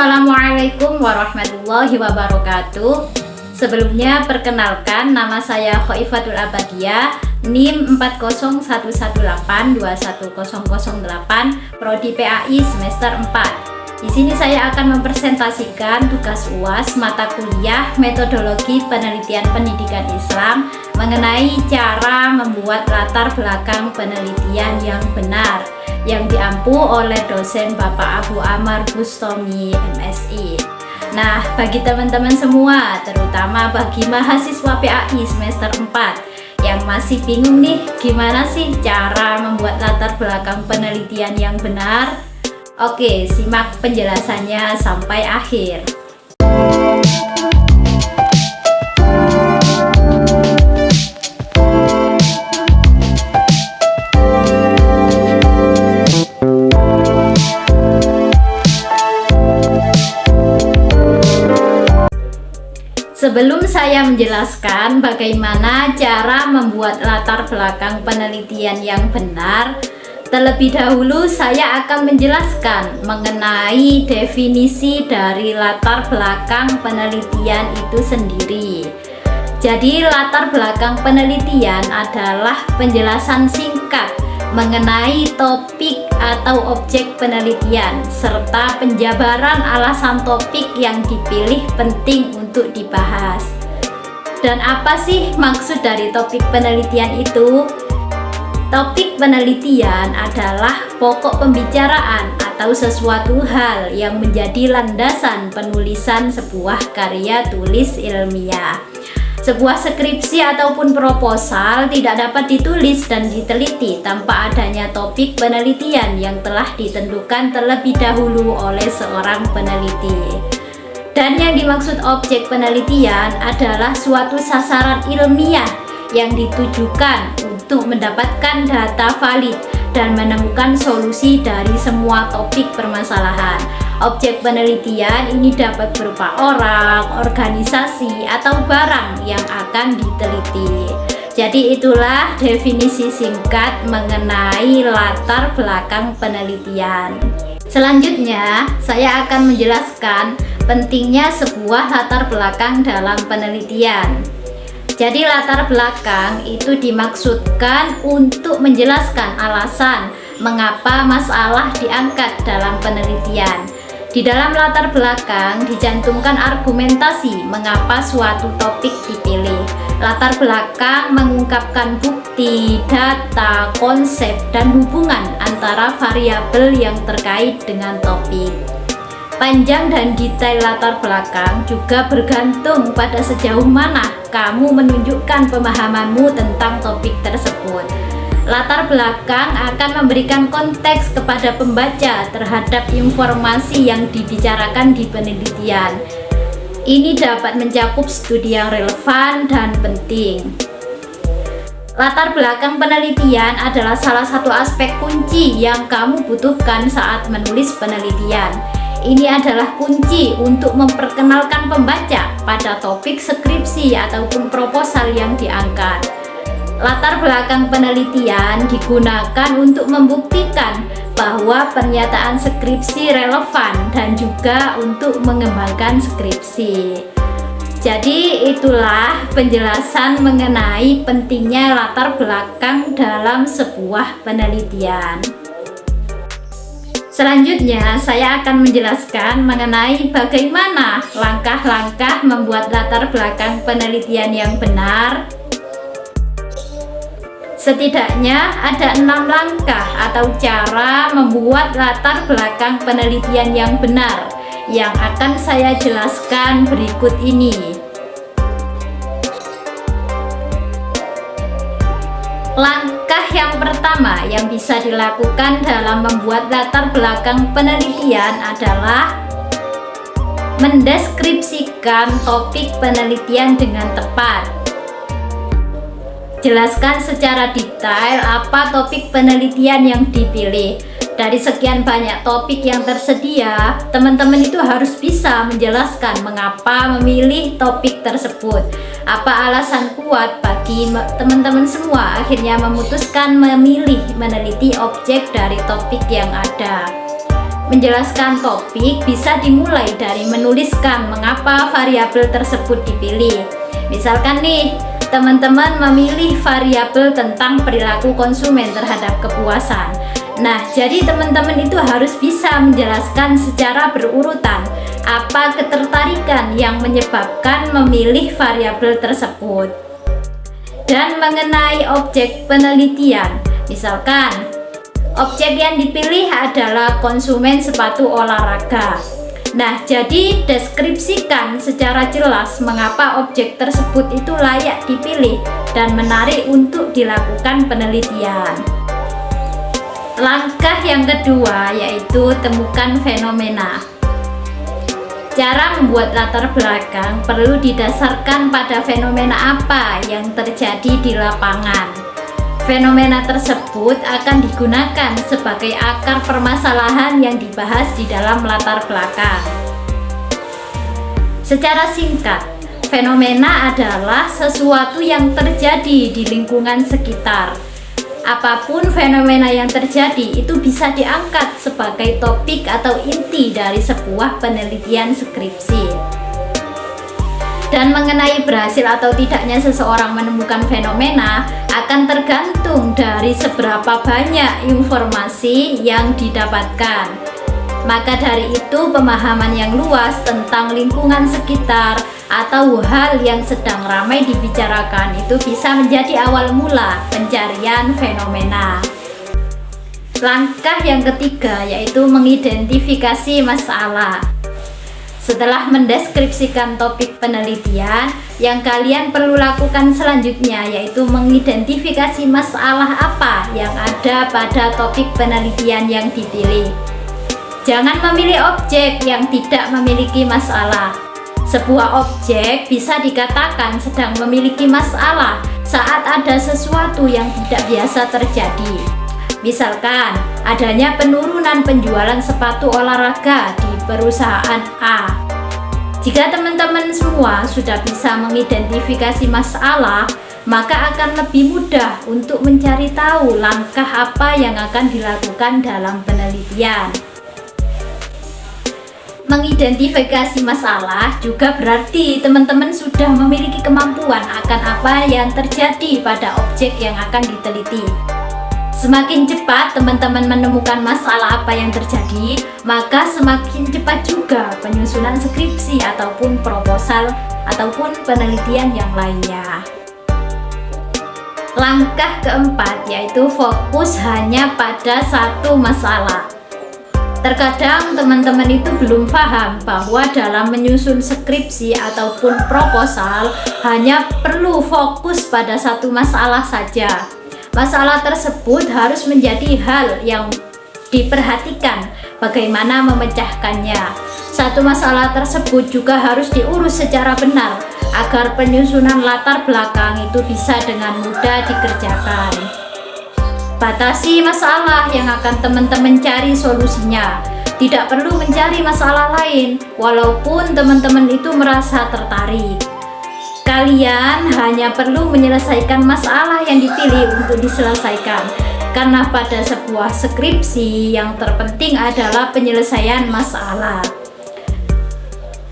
Assalamualaikum warahmatullahi wabarakatuh. Sebelumnya perkenalkan, nama saya Khoifatul Abadiyah, NIM 40118210008, Prodi PAI semester 4. Di sini saya akan mempresentasikan tugas UAS mata kuliah Metodologi Penelitian Pendidikan Islam mengenai cara membuat latar belakang penelitian yang benar, yang diampu oleh dosen Bapak Abu Amar Bustomi MSI. Nah, bagi teman-teman semua, terutama bagi mahasiswa PAI semester 4 yang masih bingung nih, gimana sih cara membuat latar belakang penelitian yang benar? Oke, simak penjelasannya sampai akhir. Sebelum saya menjelaskan bagaimana cara membuat latar belakang penelitian yang benar, terlebih dahulu saya akan menjelaskan mengenai definisi dari latar belakang penelitian itu sendiri. Jadi, latar belakang penelitian adalah penjelasan singkat mengenai topik atau objek penelitian serta penjabaran alasan topik yang dipilih penting untuk dibahas. Dan apa sih maksud dari topik penelitian itu? Topik penelitian adalah pokok pembicaraan atau sesuatu hal yang menjadi landasan penulisan sebuah karya tulis ilmiah. Sebuah skripsi ataupun proposal tidak dapat ditulis dan diteliti tanpa adanya topik penelitian yang telah ditentukan terlebih dahulu oleh seorang peneliti. Dan yang dimaksud objek penelitian adalah suatu sasaran ilmiah yang ditujukan untuk mendapatkan data valid dan menemukan solusi dari semua topik permasalahan. Objek penelitian ini dapat berupa orang, organisasi, atau barang yang akan diteliti. Jadi itulah definisi singkat mengenai latar belakang penelitian. Selanjutnya, saya akan menjelaskan pentingnya sebuah latar belakang dalam penelitian. Jadi latar belakang itu dimaksudkan untuk menjelaskan alasan mengapa masalah diangkat dalam penelitian. Di dalam latar belakang dicantumkan argumentasi mengapa suatu topik dipilih. Latar belakang mengungkapkan bukti, data, konsep, dan hubungan antara variabel yang terkait dengan topik. Panjang dan detail latar belakang juga bergantung pada sejauh mana kamu menunjukkan pemahamanmu tentang topik tersebut. Latar belakang akan memberikan konteks kepada pembaca terhadap informasi yang dibicarakan di penelitian. Ini dapat mencakup studi yang relevan dan penting. Latar belakang penelitian adalah salah satu aspek kunci yang kamu butuhkan saat menulis penelitian. Ini adalah kunci untuk memperkenalkan pembaca pada topik skripsi ataupun proposal yang diangkat. Latar belakang penelitian digunakan untuk membuktikan bahwa pernyataan skripsi relevan dan juga untuk mengembangkan skripsi. Jadi itulah penjelasan mengenai pentingnya latar belakang dalam sebuah penelitian. Selanjutnya, saya akan menjelaskan mengenai bagaimana langkah-langkah membuat latar belakang penelitian yang benar. Setidaknya ada 6 langkah atau cara membuat latar belakang penelitian yang benar yang akan saya jelaskan berikut ini. Langkah yang pertama yang bisa dilakukan dalam membuat latar belakang penelitian adalah mendeskripsikan topik penelitian dengan tepat. Jelaskan secara detail apa topik penelitian yang dipilih. Dari sekian banyak topik yang tersedia, teman-teman itu harus bisa menjelaskan mengapa memilih topik tersebut. Apa alasan kuat bagi teman-teman semua akhirnya memutuskan memilih meneliti objek dari topik yang ada. menjelaskan topik bisa dimulai dari menuliskan mengapa variabel tersebut dipilih. Misalkan nih, teman-teman memilih variabel tentang perilaku konsumen terhadap kepuasan. Nah, jadi teman-teman itu harus bisa menjelaskan secara berurutan apa ketertarikan yang menyebabkan memilih variabel tersebut. Dan mengenai objek penelitian, misalkan objek yang dipilih adalah konsumen sepatu olahraga. Nah, jadi deskripsikan secara jelas mengapa objek tersebut itu layak dipilih dan menarik untuk dilakukan penelitian. Langkah yang kedua yaitu temukan fenomena. Cara membuat latar belakang perlu didasarkan pada fenomena apa yang terjadi di lapangan. Fenomena tersebut akan digunakan sebagai akar permasalahan yang dibahas di dalam latar belakang. Secara singkat, fenomena adalah sesuatu yang terjadi di lingkungan sekitar. Apapun fenomena yang terjadi itu bisa diangkat sebagai topik atau inti dari sebuah penelitian skripsi. Dan mengenai berhasil atau tidaknya seseorang menemukan fenomena akan tergantung dari seberapa banyak informasi yang didapatkan. Maka dari itu, pemahaman yang luas tentang lingkungan sekitar atau hal yang sedang ramai dibicarakan itu bisa menjadi awal mula pencarian fenomena. Langkah yang ketiga yaitu mengidentifikasi masalah. Setelah mendeskripsikan topik penelitian, yang kalian perlu lakukan selanjutnya yaitu mengidentifikasi masalah apa yang ada pada topik penelitian yang dipilih. Jangan memilih objek yang tidak memiliki masalah. Sebuah objek bisa dikatakan sedang memiliki masalah saat ada sesuatu yang tidak biasa terjadi. Misalkan, adanya penurunan penjualan sepatu olahraga di perusahaan A. Jika teman-teman semua sudah bisa mengidentifikasi masalah, maka akan lebih mudah untuk mencari tahu langkah apa yang akan dilakukan dalam penelitian. Mengidentifikasi masalah juga berarti teman-teman sudah memiliki kemampuan akan apa yang terjadi pada objek yang akan diteliti. Semakin cepat teman-teman menemukan masalah apa yang terjadi, maka semakin cepat juga penyusunan skripsi ataupun proposal ataupun penelitian yang lainnya. Langkah keempat yaitu fokus hanya pada satu masalah. Terkadang teman-teman itu belum paham bahwa dalam menyusun skripsi ataupun proposal hanya perlu fokus pada satu masalah saja. Masalah tersebut harus menjadi hal yang diperhatikan bagaimana memecahkannya. Satu masalah tersebut juga harus diurus secara benar agar penyusunan latar belakang itu bisa dengan mudah dikerjakan. Batasi masalah yang akan teman-teman cari solusinya. Tidak perlu mencari masalah lain, walaupun teman-teman itu merasa tertarik. Kalian hanya perlu menyelesaikan masalah yang dipilih untuk diselesaikan. Karena pada sebuah skripsi yang terpenting adalah penyelesaian masalah.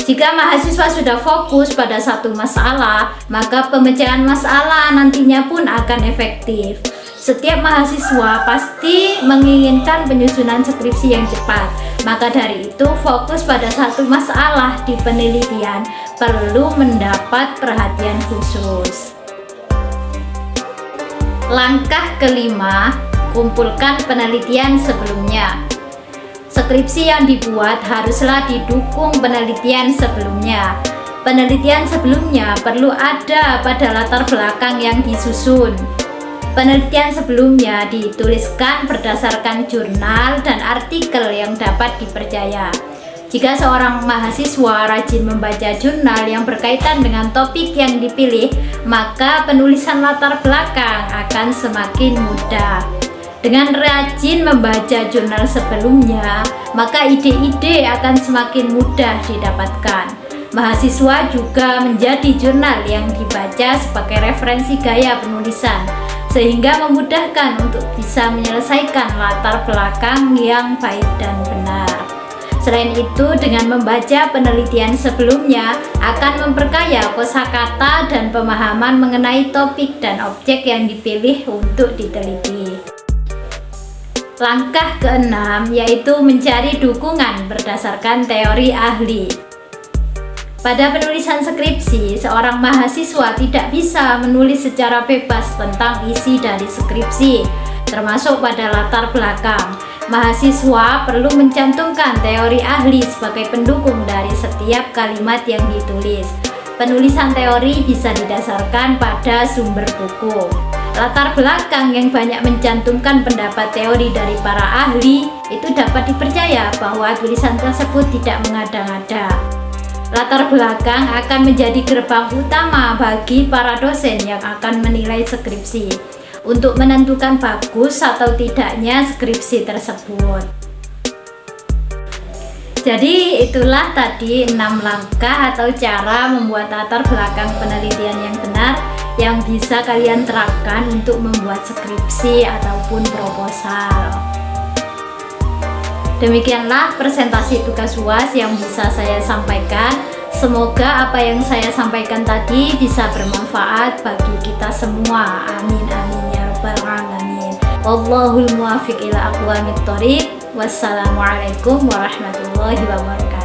Jika mahasiswa sudah fokus pada satu masalah, maka pemecahan masalah nantinya pun akan efektif. Setiap mahasiswa pasti menginginkan penyusunan skripsi yang cepat. Maka dari itu, fokus pada satu masalah di penelitian perlu mendapat perhatian khusus. Langkah kelima, kumpulkan penelitian sebelumnya. Skripsi yang dibuat haruslah didukung penelitian sebelumnya. Penelitian sebelumnya perlu ada pada latar belakang yang disusun. Penelitian sebelumnya dituliskan berdasarkan jurnal dan artikel yang dapat dipercaya. Jika seorang mahasiswa rajin membaca jurnal yang berkaitan dengan topik yang dipilih, maka penulisan latar belakang akan semakin mudah. Dengan rajin membaca jurnal sebelumnya, maka ide-ide akan semakin mudah didapatkan. Mahasiswa juga menjadi jurnal yang dibaca sebagai referensi gaya penulisan. sehingga memudahkan untuk bisa menyelesaikan latar belakang yang baik dan benar. Selain itu, dengan membaca penelitian sebelumnya akan memperkaya kosakata dan pemahaman mengenai topik dan objek yang dipilih untuk diteliti. Langkah keenam yaitu mencari dukungan berdasarkan teori ahli. Pada penulisan skripsi, seorang mahasiswa tidak bisa menulis secara bebas tentang isi dari skripsi, termasuk pada latar belakang. Mahasiswa perlu mencantumkan teori ahli sebagai pendukung dari setiap kalimat yang ditulis. Penulisan teori bisa didasarkan pada sumber buku. Latar belakang yang banyak mencantumkan pendapat teori dari para ahli itu dapat dipercaya bahwa tulisan tersebut tidak mengada-ngada. Latar belakang akan menjadi gerbang utama bagi para dosen yang akan menilai skripsi untuk menentukan bagus atau tidaknya skripsi tersebut. Jadi itulah tadi 6 langkah atau cara membuat latar belakang penelitian yang benar yang bisa kalian terapkan untuk membuat skripsi ataupun proposal. Demikianlah presentasi tugas UAS yang bisa saya sampaikan. Semoga apa yang saya sampaikan tadi bisa bermanfaat bagi kita semua. Amin amin ya rabbal alamin. Wallahul muwaffiq ila aqwamit thoriq. Wassalamualaikum warahmatullahi wabarakatuh.